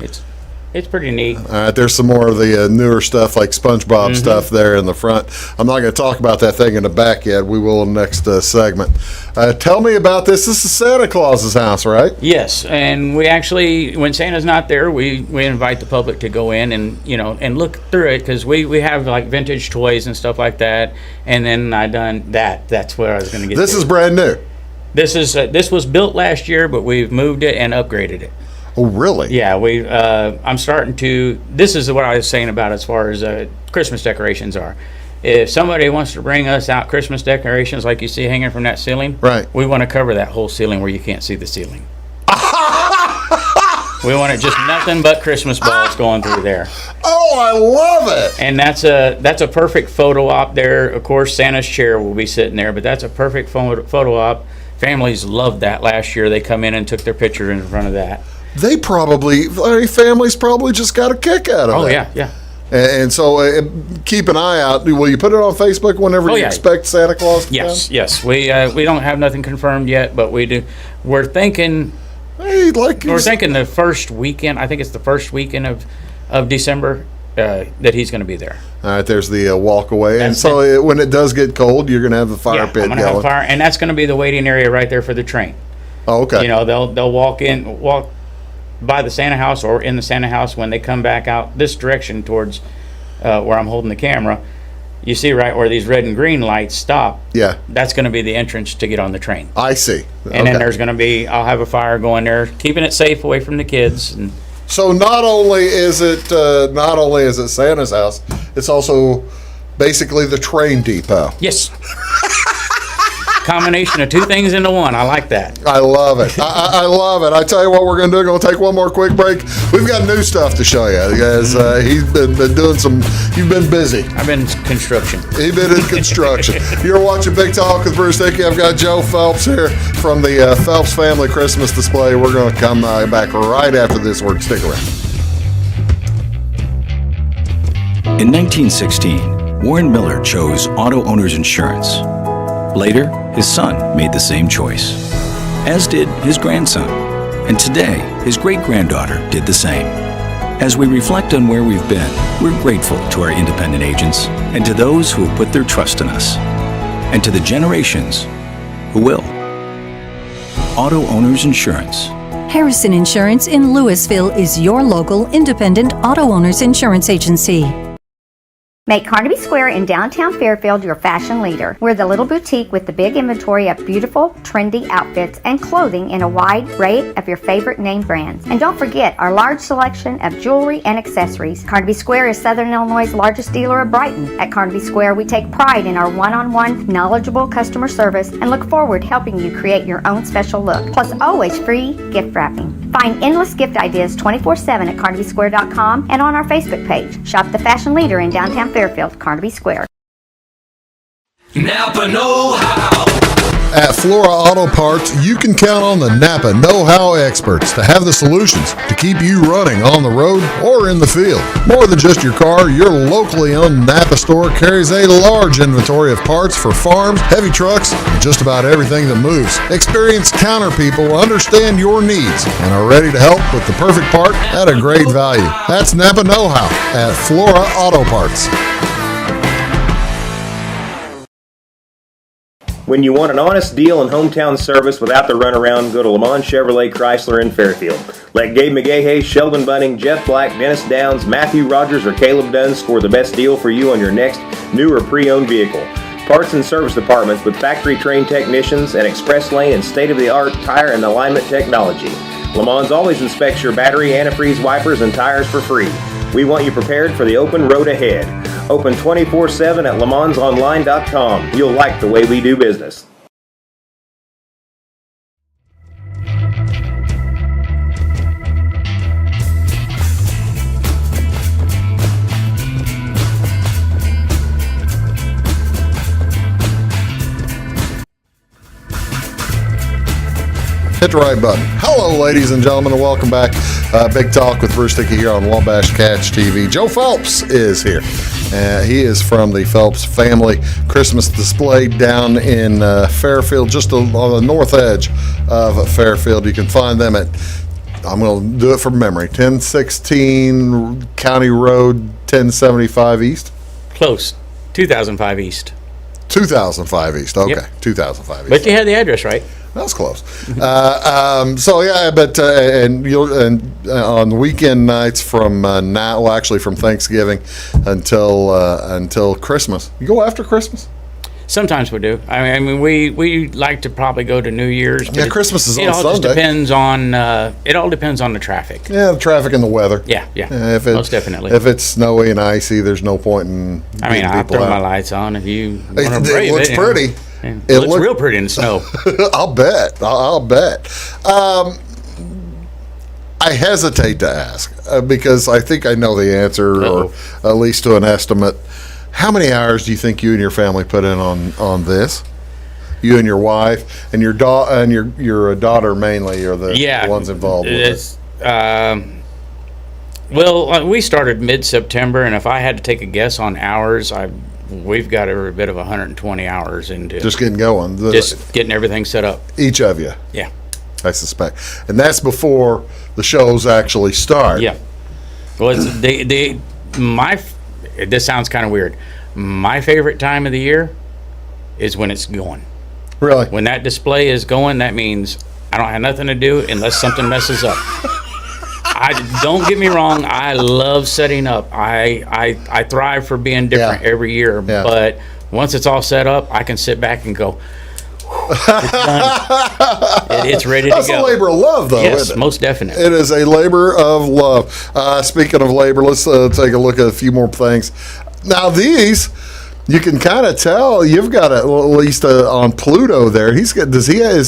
It's pretty neat. All right, there's some more of the newer stuff like SpongeBob stuff there in the front. I'm not going to talk about that thing in the back yet. We will in the next segment. Tell me about this. This is Santa Claus's house, right? Yes, and we actually, when Santa's not there, we invite the public to go in and look through it because we have like vintage toys and stuff like that. And then I done that. That's where I was going to get. This is brand new. This was built last year, but we've moved it and upgraded it. Oh, really? Yeah, I'm starting to. This is what I was saying about as far as Christmas decorations are. If somebody wants to bring us out Christmas decorations like you see hanging from that ceiling, right? We want to cover that whole ceiling where you can't see the ceiling. We want it just nothing but Christmas balls going through there. Oh, I love it! And that's a perfect photo op there. Of course, Santa's chair will be sitting there, but that's a perfect photo op. Families loved that last year. They come in and took their picture in front of that. Families probably just got a kick out of it. Oh, yeah. And so keep an eye out. Will you put it on Facebook whenever you expect Santa Claus to come? Yes. We don't have nothing confirmed yet, but we do. We're thinking. We're thinking the first weekend. I think it's the first weekend of December that he's going to be there. All right. There's the walkaway, and so when it does get cold, you're going to have the fire pit I'm going to have fire, and that's going to be the waiting area right there for the train. Oh, okay. You know, they'll walk by the Santa house or in the Santa house when they come back out this direction towards where I'm holding the camera. you see right where these red and green lights stop. Yeah. That's going to be the entrance to get on the train. I see. And then there's going to be, I'll have a fire going there, keeping it safe away from the kids. And So not only is it Santa's house, it's also basically the train depot. yes. Combination of two things into one. I like that. I love it. I love it. I tell you what we're going to do. We're going to take one more quick break. We've got new stuff to show you, guys. He's been doing some. You've been busy. I've been in construction. He's been in construction. You're watching Big Talk with Bruce Dickey. I've got Joe Phelps here from the Phelps family Christmas display. We're going to come back right after this word. Stick around. In 1916, Warren Miller chose auto owner's insurance. Later, his son made the same choice, as did his grandson. And today, his great-granddaughter did the same. As we reflect on where we've been, we're grateful to our independent agents and to those who have put their trust in us, and to the generations who will. Auto Owners Insurance. Harrison Insurance in Louisville is your local independent auto owners insurance agency. Make Carnaby Square in downtown Fairfield your fashion leader. We're the little boutique with the big inventory of beautiful, trendy outfits and clothing in a wide array of your favorite name brands. And don't forget our large selection of jewelry and accessories. Carnaby Square is Southern Illinois' largest dealer of Brighton. At Carnaby Square, we take pride in our one-on-one, knowledgeable customer service and look forward to helping you create your own special look. Plus, always free gift wrapping. Find endless gift ideas 24/7 at CarnabySquare.com and on our Facebook page. Shop the fashion leader in downtown Fairfield, Carnaby Square. Napa know-how. At Flora Auto Parts, you can count on the Napa know-how experts to have the solutions to keep you running on the road or in the field. More than just your car, your locally owned Napa store carries a large inventory of parts for farms, heavy trucks, and just about everything that moves. Experienced counter people understand your needs and are ready to help with the perfect part at a great value. That's Napa know-how at Flora Auto Parts. When you want an honest deal and hometown service without the runaround, go to Lamont Chevrolet Chrysler in Fairfield. Let Gabe McGahey, Sheldon Bunning, Jeff Black, Dennis Downs, Matthew Rogers, or Caleb Dunn score the best deal for you on your next new or pre-owned vehicle. Parts and service departments with factory-trained technicians and express lane and state-of-the-art tire and alignment technology. Lamont's always inspects your battery, antifreeze, wipers, and tires for free. We want you prepared for the open road ahead. Open 24/7 at LaMonsOnline.com. You'll like the way we do business. Hit the right button. Hello, ladies and gentlemen, and welcome back. Big Talk with Bruce Dickey here on Wabash Catch TV. Joe Phelps is here. He is from the Phelps family Christmas display down in Fairfield, just on the north edge of Fairfield. You can find them at, I'm going to do it from memory, 1016 County Road, 1075 East. Close. 2005 East. 2005 East. Okay, Yep. 2005 East. But you had the address right. That's close. So yeah, but and on weekend nights from now, well, actually from Thanksgiving until Christmas. You go after Christmas? Sometimes we do. I mean, we like to probably go to New Year's. But Yeah, Christmas is on It all just Sunday. depends on. It all depends on the traffic. Yeah, the traffic and the weather. Yeah, most definitely. If it's snowy and icy, there's no point in. I mean, getting I'll people throw out. my lights on if you want to It brave looks it. pretty. Yeah. It looks real pretty in the snow. I'll bet. I'll bet. I hesitate to ask because I think I know the answer, or at least to an estimate. How many hours do you think you and your family put in on this? You and your wife and your daughter mainly are the ones involved with it. Well, we started mid-September, and if I had to take a guess on hours, we've got every bit of 120 hours into Just getting going. Just getting everything set up. Each of you. Yeah. I suspect. And that's before the shows actually start. Yeah. Well, this sounds kind of weird. My favorite time of the year is when it's going. Really? When that display is going, that means I don't have nothing to do unless something messes up. I don't get me wrong. I love setting up. I thrive for being different every year. Yeah. But once it's all set up, I can sit back and go, it's done. It's ready to go. That's a labor of love, though, yes, isn't it? most definitely. It is a labor of love. Speaking of labor, let's take a look at a few more things. Now, these, you can kind of tell you've got at least on Pluto there. Is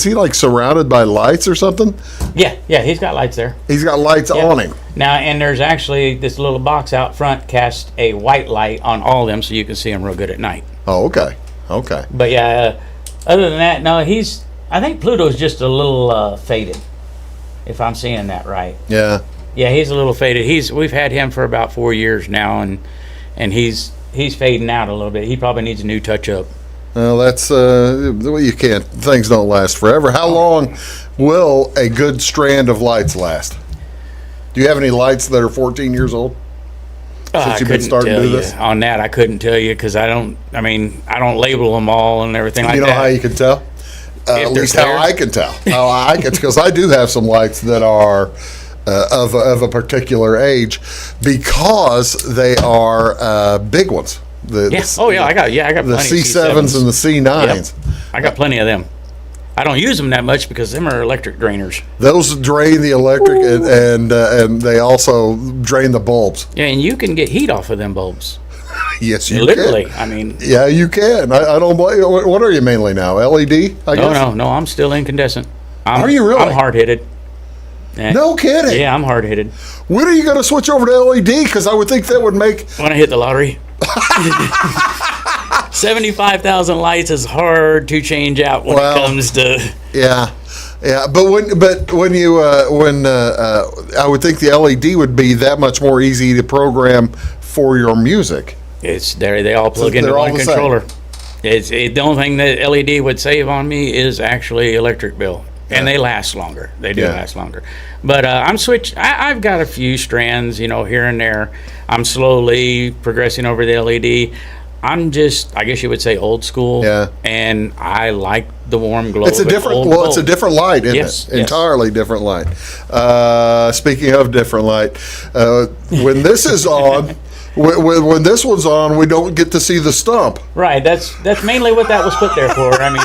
he like surrounded by lights or something? Yeah, he's got lights there. He's got lights on him. Now, and there's actually this little box out front casts a white light on all of them so you can see them real good at night. Oh, okay. Okay. But yeah, other than that, no, I think Pluto's just a little faded, if I'm seeing that right. Yeah. Yeah, he's a little faded. We've had him for about 4 years now, and he's fading out a little bit. He probably needs a new touch up. Well, that's you can't. Things don't last forever. How long will a good strand of lights last? Do you have any lights that are 14 years old? Since you've been starting to do this? On that, I couldn't tell you because I don't label them all and everything like that. You know how you can tell? At least how I can tell. Because I do have some lights that are of a particular age because they are big ones. I got plenty of C7s and the C9s. Yep. I got plenty of them. I don't use them that much because them are electric drainers. Those drain the electric and they also drain the bulbs. Yeah, and you can get heat off of them bulbs. Yes, you literally. can. I mean, yeah, you can. I don't blame you. What are you mainly now? LED? I guess? No. I'm still incandescent. Are you really? I'm hard-headed. No kidding. Yeah, I'm hard-headed. When are you going to switch over to LED? Because I would think that would make... When I hit the lottery. 75,000 lights is hard to change out when it comes to... Yeah. But when I would think the LED would be that much more easy to program for your music. It's there. They all plug into one controller. The only thing that LED would save on me is actually electric bill. And they last longer. They do last longer. But I'm switched. I've got a few strands, here and there. I'm slowly progressing over the LED. I'm just, I guess you would say, old school. Yeah. And I like the warm glow. It's a different. Well, it's a different light, isn't it? Yes. Entirely different light. Speaking of different light, when this is on. When this one's on, we don't get to see the stump. Right. That's mainly what that was put there for. I mean,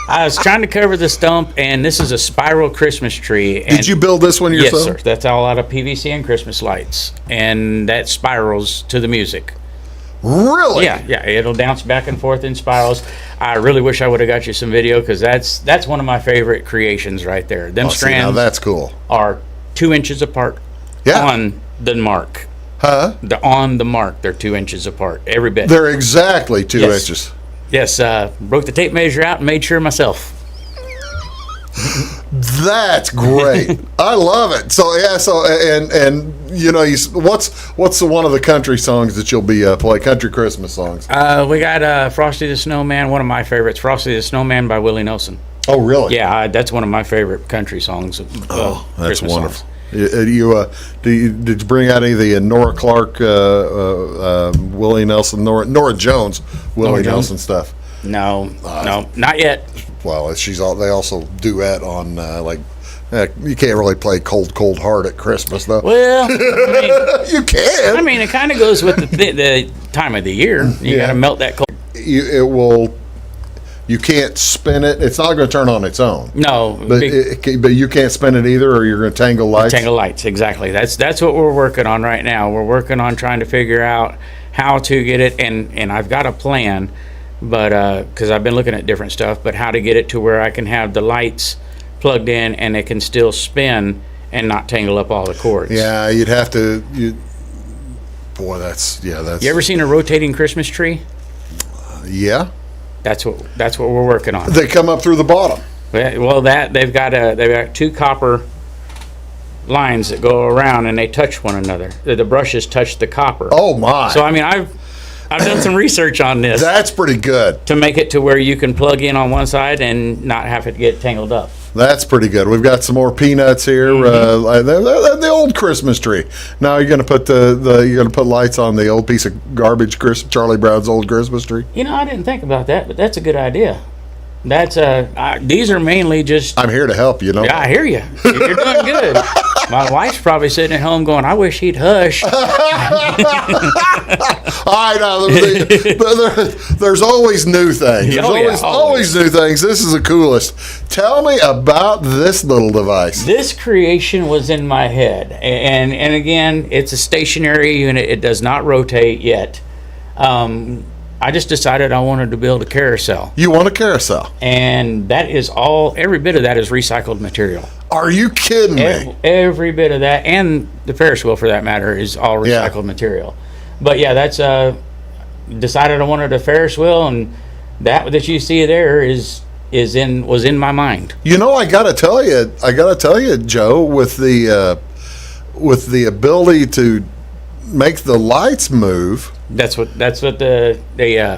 I was trying to cover the stump, and this is a spiral Christmas tree. And did you build this one yourself? Yes, sir. That's all out of PVC and Christmas lights, and that spirals to the music. Really? Yeah. It'll bounce back and forth in spirals. I really wish I would have got you some video because that's one of my favorite creations right there. Them strands. Now that's cool. Are 2 inches apart. Yeah. On the mark. Huh? On the mark, they're 2 inches apart. Every bit. They're exactly 2 inches. Yes. Broke the tape measure out and made sure myself. That's great. I love it. So what's one of the country songs that you'll be play? Country Christmas songs. We got Frosty the Snowman. One of my favorites, Frosty the Snowman by Willie Nelson. Oh, really? Yeah, that's one of my favorite country songs. That's Christmas wonderful. Songs. Did you bring out any of the Nora Clark, Willie Nelson, Nora Jones, Willie Nelson stuff? No, not yet. Well, they also duet on you can't really play Cold Heart at Christmas though. Well, I mean, you can. I mean, it kind of goes with the time of the year. You got to melt that cold. You can't spin it. It's not going to turn on its own. No, but you can't spin it either, or you're going to tangle lights. Tangle lights, exactly. That's what we're working on right now. We're working on trying to figure out how to get it, and I've got a plan, but because I've been looking at different stuff, but how to get it to where I can have the lights plugged in and it can still spin and not tangle up all the cords. Yeah, you'd have to. That's. You ever seen a rotating Christmas tree? Yeah. That's what we're working on. They come up through the bottom. Well, they've got 2 copper lines that go around and they touch one another. The brushes touch the copper. Oh my! So I mean, I've done some research on this. That's pretty good. To make it to where you can plug in on one side and not have it get tangled up. That's pretty good. We've got some more peanuts here. The old Christmas tree. Now you're going to put you're going to put lights on the old piece of garbage, Charlie Brown's old Christmas tree. I didn't think about that, but that's a good idea. That's these are mainly just. I'm here to help. Yeah, I hear you. You're doing good. My wife's probably sitting at home going, I wish he'd hush. I know. There's always new things. There's always new things. This is the coolest. Tell me about this little device. This creation was in my head. And again, it's a stationary unit. It does not rotate yet. I just decided I wanted to build a carousel. You want a carousel? And that is every bit of that is recycled material. Are you kidding me? Every bit of that, and the Ferris wheel for that matter, is all recycled material. But yeah, that's decided I wanted a Ferris wheel, and that you see there was in my mind. You know, I gotta tell you, Joe, with the ability to make the lights move. That's what the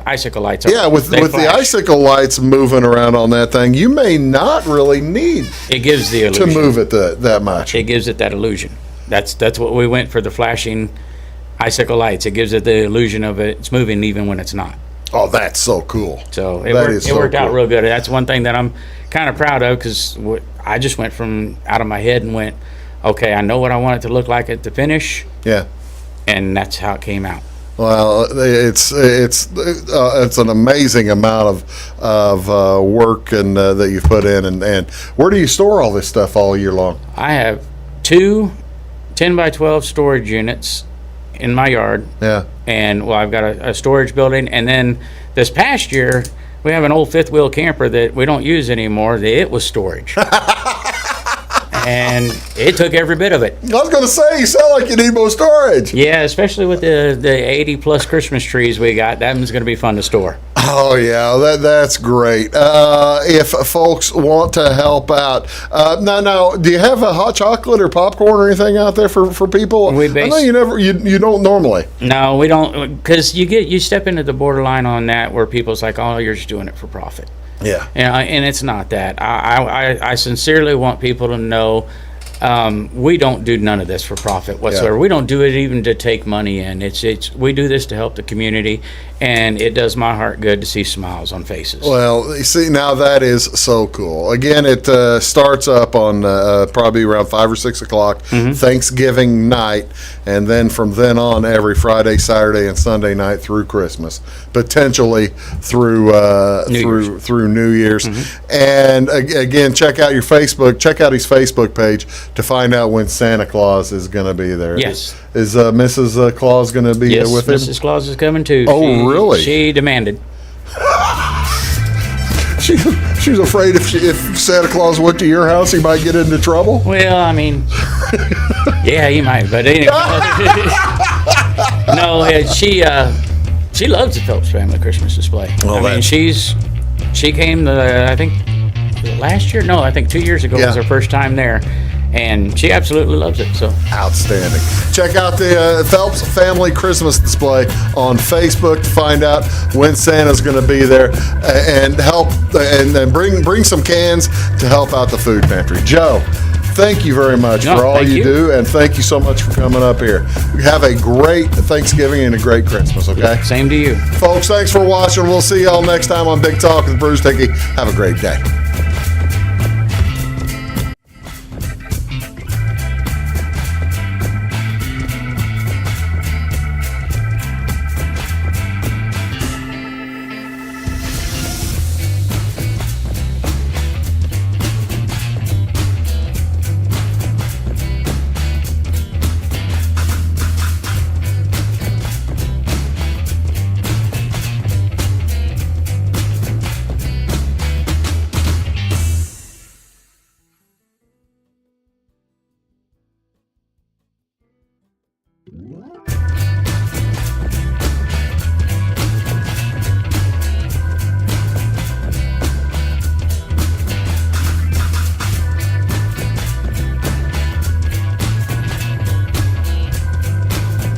icicle lights are. Yeah, with the icicle lights moving around on that thing, you may not really need it gives the illusion to move it that much. It gives it that illusion. That's what we went for, the flashing icicle lights. It gives it the illusion of it's moving even when it's not. Oh, that's so cool. So it worked out real good. That's one thing that I'm kind of proud of, because I just went from out of my head and went, okay, I know what I want it to look like at the finish. Yeah. And that's how it came out. Well, it's an amazing amount of work and that you've put in, and where do you store all this stuff all year long? I have 2 10x12 storage units in my yard. Yeah. And I've got a storage building, and then this past year we have an old fifth wheel camper that we don't use anymore. It was storage. And it took every bit of it. I was going to say, you sound like you need more storage. Yeah, especially with the 80-plus Christmas trees we got. That one's going to be fun to store. Oh, yeah, that's great. If folks want to help out, now, do you have a hot chocolate or popcorn or anything out there for people? I know you don't normally. No, we don't, because you step into the borderline on that where people's like, oh, you're just doing it for profit. Yeah. And it's not that. I sincerely want people to know we don't do none of this for profit whatsoever. Yeah. We don't do it even to take money in. We do this to help the community, and it does my heart good to see smiles on faces. Well, you see, now that is so cool. Again, it starts up on probably around 5 or 6 o'clock, Thanksgiving night, and then from then on every Friday, Saturday, and Sunday night through Christmas, potentially through New Year's. And again, check out his Facebook page to find out when Santa Claus is going to be there. Yes. Is Mrs. Claus going to be with him? Yes, Mrs. Claus is coming too. Oh, really? She demanded. She's afraid if Santa Claus went to your house, he might get into trouble? Well, I mean, yeah, he might. But anyway. No, she loves the Phelps family Christmas display. Well, I mean, she came, I think, last year? No, I think 2 years ago was her first time there. And she absolutely loves it. So outstanding. Check out the Phelps Family Christmas Display on Facebook to find out when Santa's going to be there and help and bring some cans to help out the food pantry. Joe, thank you very much for all you do, and thank you so much for coming up here. Have a great Thanksgiving and a great Christmas. Okay. Same to you, folks. Thanks for watching. We'll see y'all next time on Big Talk with Bruce Dickey. Have a great day.